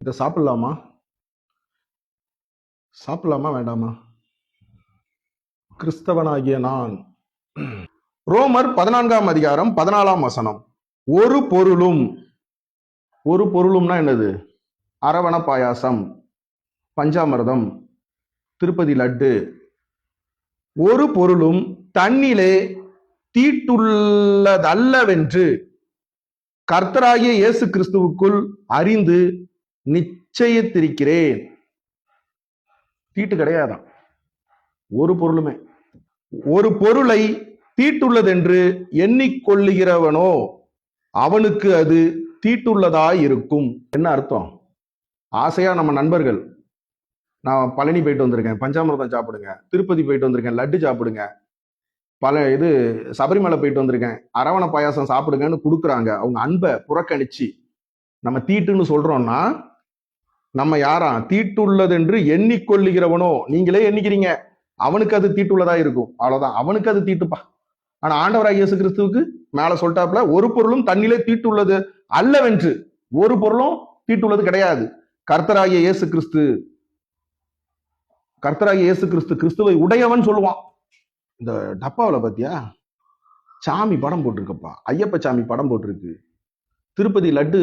இதை சாப்பிடலாமா? சாப்பிடலாமா வேண்டாமா? கிறிஸ்தவனாகிய நான். ரோமர் 14ஆம் அதிகாரம் 14ஆம் வசனம். ஒரு பொருளும். ஒரு பொருளும்னா என்னது? அரவண பாயாசம், பஞ்சாமிர்தம், திருப்பதி லட்டு. ஒரு பொருளும் தன்னிலே தீட்டுள்ளதல்லவென்று கர்த்தராகிய இயேசு கிறிஸ்துவுக்குள் அறிந்து நிச்சயித்திருக்கிறேன். தீட்டு கிடையாதான் ஒரு பொருளுமே. ஒரு பொருளை தீட்டுள்ளதென்று எண்ணிக்கொள்ளுகிறவனோ அவனுக்கு அது தீட்டுள்ளதாய் இருக்கும். என்ன அர்த்தம்? ஆசையா நம்ம நண்பர்கள், நான் பழனி போயிட்டு வந்திருக்கேன், பஞ்சாமிர்தம் சாப்பிடுங்க, திருப்பதி போயிட்டு வந்திருக்கேன், லட்டு சாப்பிடுங்க, சபரிமலை போயிட்டு வந்திருக்கேன், அரவண பாயாசம் சாப்பிடுங்கன்னு கொடுக்குறாங்க. அவங்க அன்பை புறக்கணிச்சு நம்ம தீட்டுன்னு சொல்றோம்னா நம்ம யாரா? தீட்டுள்ளது என்று எண்ணிக்கொள்ளுகிறவனோ. நீங்களே எண்ணிக்கிறீங்க, அவனுக்கு அது தீட்டுள்ளதா இருக்கும், அவ்வளவுதான். அவனுக்கு அது தீட்டுப்பா. ஆனா ஆண்டவராகிய இயேசு கிறிஸ்துவுக்கு மேல சொல்லிட்டாப்புல, ஒரு பொருளும் தன்னிலே தீட்டுள்ளது அல்லவென்று. ஒரு பொருளும் தீட்டுள்ளது கிடையாது. கர்த்தராகிய இயேசு கிறிஸ்து, கர்த்தராகிய இயேசு கிறிஸ்து கிறிஸ்துவை உடையவன் சொல்லுவான். இந்த டப்பாவில் பாத்தியா சாமி படம் போட்டிருக்கப்பா, ஐயப்ப சாமி படம் போட்டிருக்கு. திருப்பதி லட்டு